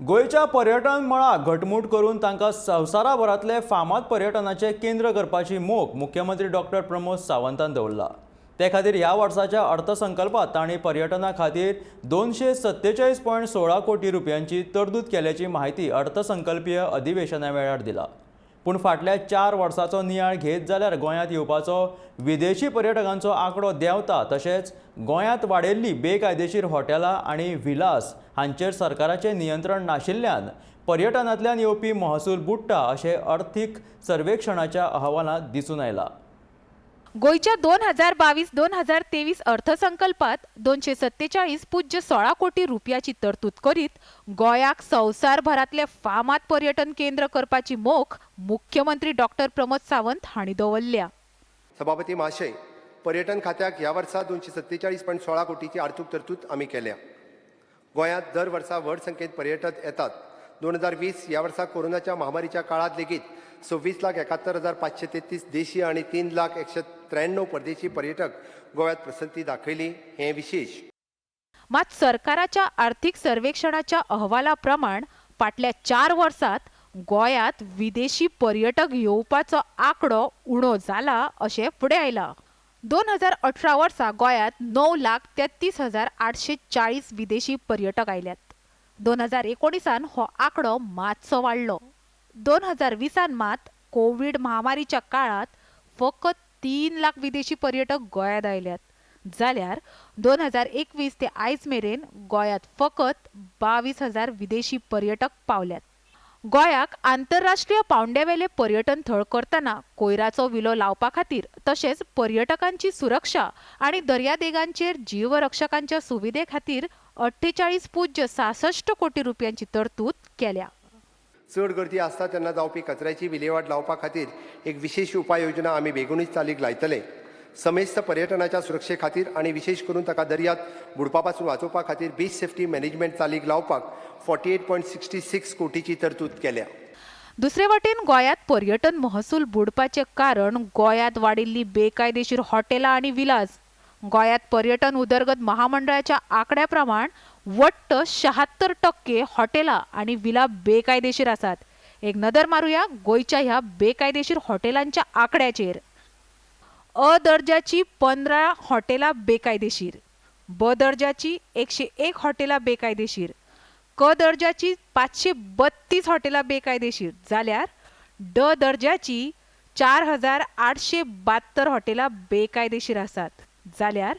गोयच्या पर्यटन मळाक घटमूट करून तांकां संवसाराभरांतले फामाद पर्यटनाचे केंद्र करपाची मोख मुख्यमंत्री डॉक्टर प्रमोद सावंतान दवरला। ते खातीर ह्या वर्साच्या अर्थसंकल्पात तांणी पर्यटना खातीर 247.16 कोटी रुपयांची तरतूद केल्याची माहिती अर्थसंकल्पीय अधिवेशना वेळार दिला। पूण फाटल्या 4 वर्सांचो नियाळ घेत जाल्यार गोंयांत येवपाचो विदेशी पर्यटकांचो आंकडो देंवता, तशेंच गोंयांत वाडिल्ली बेकायदेशीर हॉटेलां आनी विलास हांचेर सरकाराचें नियंत्रण नाशिल्ल्यान पर्यटनांतल्यान येवपी महसूल बुडटा अशें अर्थीक सर्वेक्षणाच्या अहवालांत दिसून आयला। गोयच्या 2022-2023 अर्थसंकल्पात 247.16 कोटी रुपयाची तरतूद करीत गोंयाक संवसारभरातले फामाद पर्यटन केंद्र करपाची मोख मुख्यमंत्री डॉक्टर प्रमोद सावंत हांणी दवरल्या। सभापती महाशय, पर्यटन खात्याक ह्या वर्सा 247.16 कोटीची आर्थीक तरतूद आमी केल्या। गोंयांत दर वर्सा व्हड संख्येत पर्यटक येतात। 2020 ह्या वर्सा कोरोनाच्या महामारीच्या काळात लेगीत 26,71,533 देशी आणि 3,193 परदेशी पर्यटक गोव्यात प्रसंती दाखयली। हे विशेष। मात सरकाराच्या आर्थिक सर्वेक्षणाच्या अहवालाप्रमाण फाटल्या 4 वर्सात गोंयांत विदेशी पर्यटक येवपाचो आंकडो उणो जाला अशें फुडें आयला। 2018 वर्सा गोंयांत 9,33,840 विदेशी पर्यटक आयल्यात। 2019 हो आंकडो मातसो वाडलो। 2020 मात कोविड महामारीच्या काळात फकत 3 लाख विदेशी पर्यटक गोंयांत आयल्यात, जाल्यार 2021 ते आयज मेरेन गोंयांत फकत 22,000 विदेशी पर्यटक पावल्यात। गोंयाक आंतरराष्ट्रीय पावंड्यावेले पर्यटन थळ करतना कोयराचो विलो लावपा खातीर तशेंच पर्यटकांची सुरक्षा आनी दर्यादेगांचेर जीवरक्षकांच्या सुविधे खातीर 48.66 कोटी रुपयांची तरतूद केल्या। चड गर्दी आसता तेन्ना जावपी कचऱ्याची विलेवाट लावपा खातीर एक विशेष उपाय योजना आमी बेगीनूच चालीक लायतले। समेस्त पर्यटनाच्या सुरक्षे खातीर आनी विशेष करून ताका दर्यांत बुडपा पासून वाचोवपा खातीर बीच सेफ्टी मॅनेजमेंट चालीक लावपाक 48.66 कोटीची तरतूद केल्या। दुसरे वटेन गोंयांत पर्यटन महसूल बुडपाचे कारण गोंयांत वाडिल्ली बेकायदेशीर हॉटेलां आनी विलास। गोंयांत पर्यटन उदरगत महामंडळाच्या आंकड्या प्रमाण वट्ट 76% हॉटेलां आनी विला बेकायदेशीर आसात। एक नदर मारूया गोंयच्या ह्या बेकायदेशीर हॉटेलांच्या आंकड्याचेर। अ दर्जाची 15 हॉटेलां बेकायदेशीर, ब दर्जाची 101 हॉटेलां बेकायदेशीर, क दर्जाची 532 हॉटेलां बेकायदेशीर, जाल्यार ड दर्जाची 4,872 हॉटेलां बेकायदेशीर आसात, जाल्यार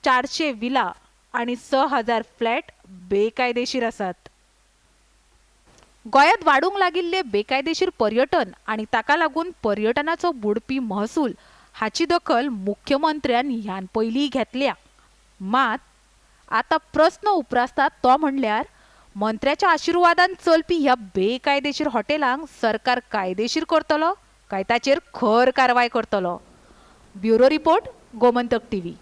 400 विला आणि 6,000 फ्लॅट बेकायदेशीर आसात। गोंयांत वाडूंक लागिल्ले बेकायदेशीर पर्यटन आणि ताका लागून पर्यटनाचो बुडपी महसूल हाची दखल मुख्यमंत्र्यान ह्यान पयलीं घेतल्या। मात आता प्रश्न उप्रासता तो म्हणल्यार मंत्र्याच्या आशिर्वादान चलपी ह्या बेकायदेशीर हॉटेलांक सरकार कायदेशीर करतलो काय ताचेर खर कारवाय करतलो। Bureau report, Gomantak TV.